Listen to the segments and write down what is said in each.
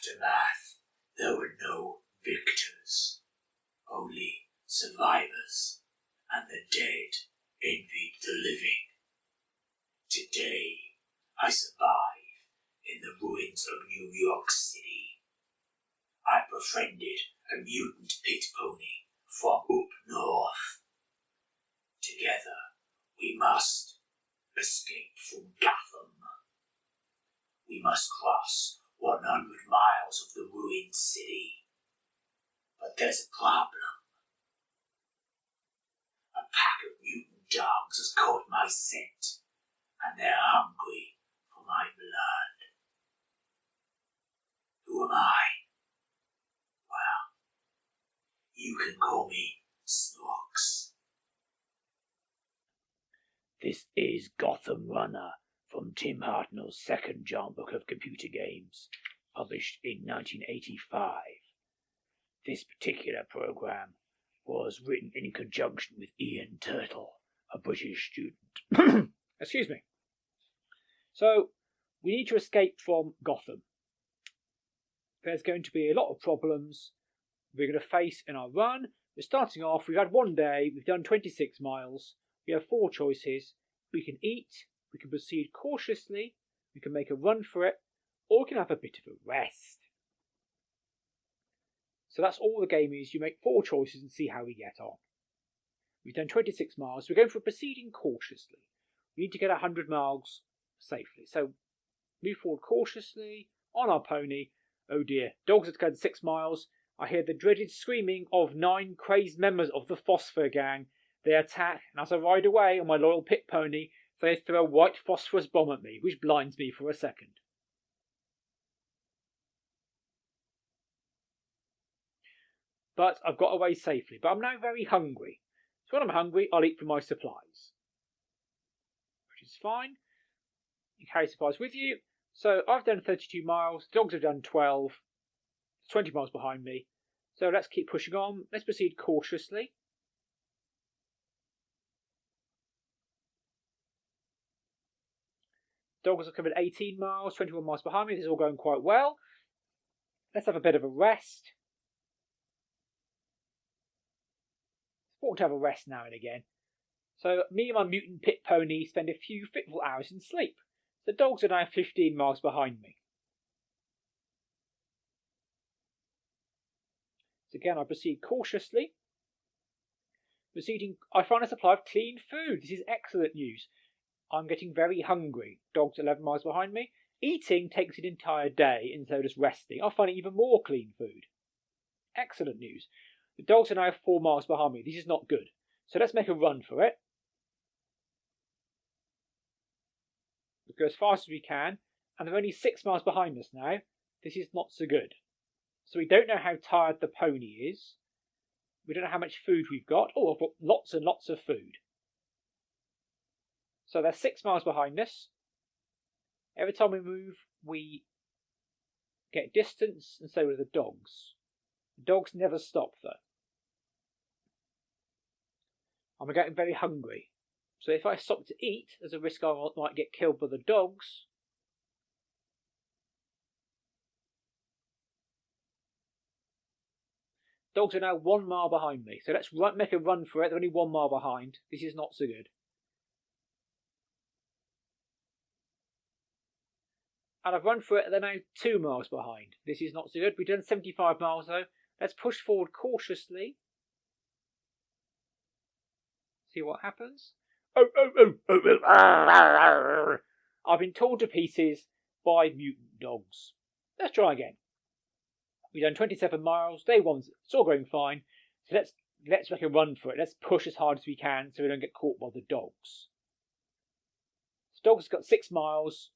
aftermath, there were no victors, only survivors, and the dead envied the living. Today, I survive in the ruins of New York City. I befriended a mutant pit pony from up north. Together, we must escape from Gotham. We must cross 100 miles of the ruined city. But there's a problem. A pack of mutant dogs has caught my scent, and they're hungry for my blood. Who am I? Well, you can call me Snorks. This is Gotham Runner from Tim Hartnell's second Giant Book of Computer Games, published in 1985. This particular program was written in conjunction with Ian Turtle, a British student. Excuse me. So, we need to escape from Gotham. There's going to be a lot of problems we're going to face in our run. We're starting off, we've had one day, we've done 26 miles, we have 4 choices. We can eat, we can proceed cautiously, we can make a run for it, or we can have a bit of a rest. So that's all the game is. You make 4 choices and see how we get on. We've done 26 miles, we're going for proceeding cautiously. We need to get 100 miles safely. So move forward cautiously on our pony. Oh dear, dogs have gone 6 miles. I hear the dreaded screaming of 9 crazed members of the Phosphor Gang. They attack, and as I ride away on my loyal pit pony, they throw a white phosphorus bomb at me, which blinds me for a second. But I've got away safely. But I'm now very hungry. So when I'm hungry, I'll eat from my supplies, which is fine. You carry supplies with you. So I've done 32 miles. Dogs have done 12. 20 miles behind me. So let's keep pushing on. Let's proceed cautiously. Dogs have covered 18 miles, 21 miles behind me. This is all going quite well. Let's have a bit of a rest. It's important to have a rest now and again. So me and my mutant pit pony spend a few fitful hours in sleep. The dogs are now 15 miles behind me. So again, I proceed cautiously. I find a supply of clean food. This is excellent news. I'm getting very hungry. Dogs 11 miles behind me. Eating takes an entire day instead of just resting. I'll find even more clean food. Excellent news. The dogs are now 4 miles behind me. This is not good. So let's make a run for it. We'll go as fast as we can. And they're only 6 miles behind us now. This is not so good. So we don't know how tired the pony is. We don't know how much food we've got. Oh, I've got lots and lots of food. So they're 6 miles behind us. Every time we move, we get distance, and so do the dogs. The dogs never stop, though. And we're getting very hungry. So if I stop to eat, there's a risk I might get killed by the dogs. Dogs are now 1 mile behind me. So let's make a run for it. They're only 1 mile behind. This is not so good. And I've run for it, they're now 2 miles behind. This is not so good. We've done 75 miles though. Let's push forward cautiously. See what happens. I've been torn to pieces by mutant dogs. Let's try again. We've done 27 miles. Day 1's still going fine. So let's make a run for it. Let's push as hard as we can so we don't get caught by the dogs. The dogs have got 6 miles.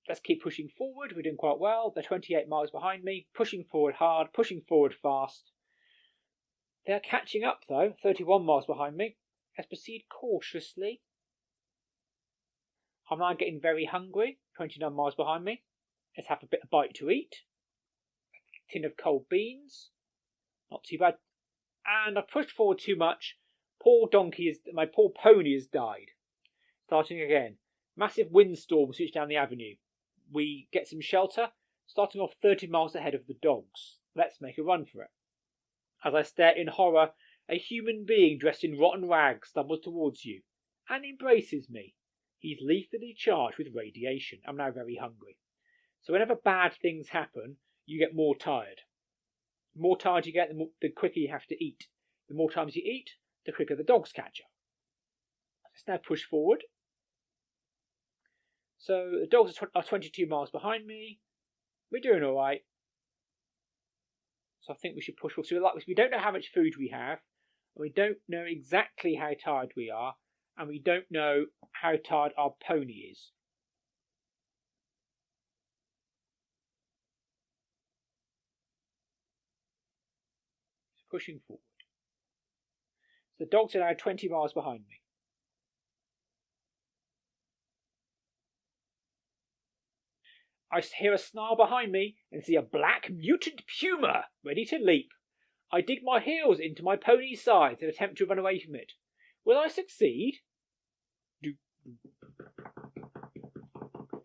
Let's keep pushing forward. We're doing quite well. They're 28 miles behind me. Pushing forward hard. Pushing forward fast. They're catching up though. 31 miles behind me. Let's proceed cautiously. I'm now getting very hungry. 29 miles behind me. Let's have a bite to eat. A tin of cold beans. Not too bad. And I've pushed forward too much. My poor pony has died. Starting again. Massive windstorm switched down the avenue. We get some shelter. starting off 30 miles ahead of the dogs. Let's make a run for it. As I stare in horror, a human being dressed in rotten rags stumbles towards you and embraces me. He's lethally charged with radiation. I'm now very hungry. So whenever bad things happen, you get more tired. The more tired you get, the quicker you have to eat. The more times you eat, the quicker the dogs catch up. Let's now push forward. So the dogs are 22 miles behind me. We're doing all right. So I think we should push forward. So we don't know how much food we have, and we don't know exactly how tired we are, and we don't know how tired our pony is. So pushing forward. So the dogs are now 20 miles behind me. I hear a snarl behind me and see a black mutant puma ready to leap. I dig my heels into my pony's sides and attempt to run away from it. Will I succeed?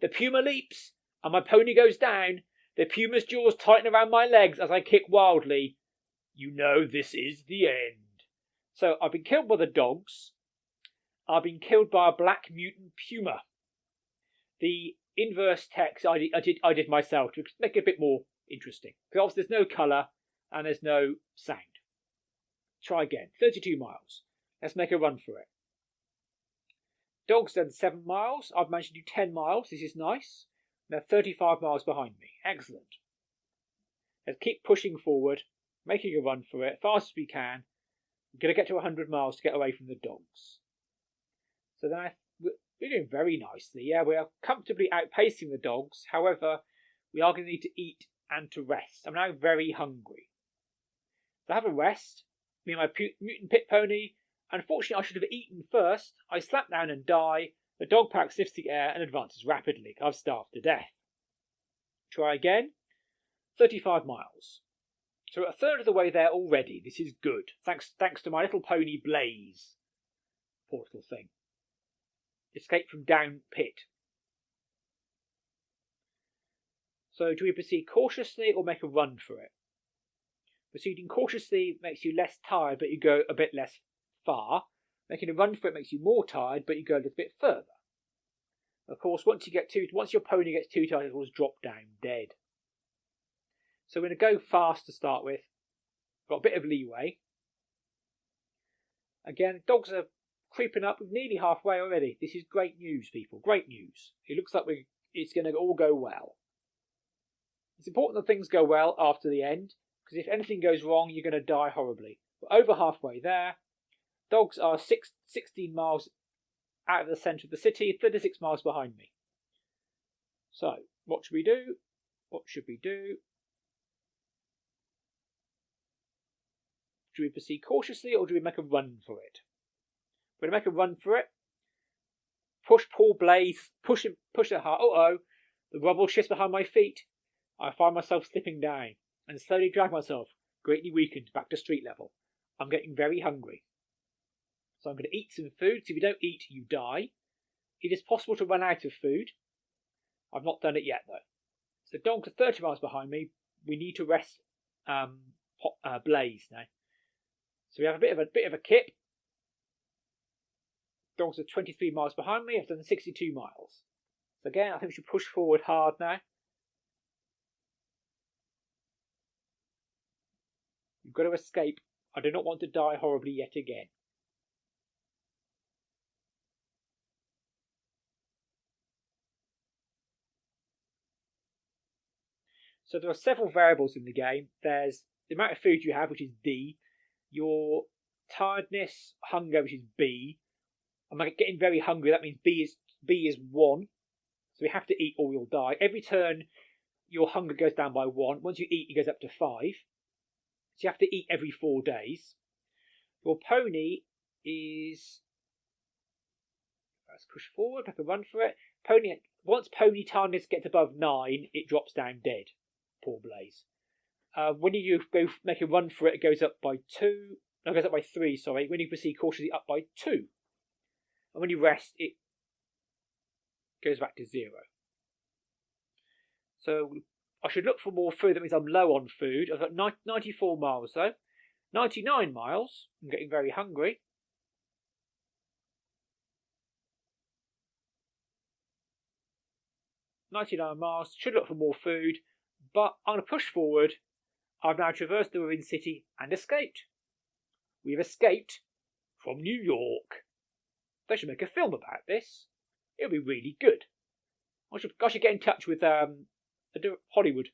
The puma leaps, and my pony goes down. The puma's jaws tighten around my legs as I kick wildly. You know this is the end. So I've been killed by the dogs. I've been killed by a black mutant puma. The inverse text I did myself to make it a bit more interesting. Because obviously there's no colour and there's no sound. Try again. 32 miles. Let's make a run for it. Dogs done 7 miles. I've managed to do 10 miles. This is nice. They're 35 miles behind me. Excellent. Let's keep pushing forward, making a run for it, fast as we can. We're going to get to 100 miles to get away from the dogs. So then we're doing very nicely. Yeah, we are comfortably outpacing the dogs. However, we are going to need to eat and to rest. I'm now very hungry. So have a rest. Me and my mutant pit pony. Unfortunately, I should have eaten first. I slap down and die. The dog pack sniffs the air and advances rapidly. I've starved to death. Try again. 35 miles. So we're a third of the way there already. This is good. Thanks to my little pony Blaze. Poor little thing. Escape from down pit. So do we proceed cautiously or make a run for it? Proceeding cautiously makes you less tired, but you go a bit less far. Making a run for it makes you more tired, but you go a little bit further. Of course, once your pony gets too tired, it will just drop down dead. So we're going to go fast to start with. Got a bit of leeway. Again, dogs are creeping up. We're nearly halfway already. This is great news, people. Great news. It looks like it's going to all go well. It's important that things go well after the end, because if anything goes wrong, you're going to die horribly. We're over halfway there. Dogs are 16 miles out of the centre of the city, 36 miles behind me. So, what should we do? What should we do? Do we proceed cautiously or do we make a run for it? We're going to make a run for it. Push poor Blaze. Push it hard. Uh-oh. The rubble shifts behind my feet. I find myself slipping down and slowly drag myself, greatly weakened, back to street level. I'm getting very hungry. So I'm going to eat some food. So if you don't eat, you die. It is possible to run out of food. I've not done it yet, though. So dogs are 30 miles behind me. We need to rest Blaze now. So we have a bit of a kip. Dogs are 23 miles behind me. I've done 62 miles. So again, I think we should push forward hard now. You've got to escape. I do not want to die horribly yet again. So there are several variables in the game. There's the amount of food you have, which is D. Your tiredness, hunger, which is B. I'm getting very hungry. That means B is 1. So we have to eat or we'll die. Every turn, your hunger goes down by 1. Once you eat, it goes up to 5. So you have to eat every 4 days. Your pony is... Let's push forward, make a run for it. Once pony tiredness gets above 9, it drops down dead. Poor Blaze. When you go make a run for it, it goes up by 2. No, it goes up by 3, sorry. When you proceed cautiously, up by 2. And when you rest, it goes back to 0. So I should look for more food. That means I'm low on food. I've got 94 miles though. 99 miles. I'm getting very hungry. 99 miles. Should look for more food. But I'm going to push forward. I've now traversed the ruined city and escaped. We've escaped from New York. They should make a film about this. It'll be really good. I should get in touch with Hollywood.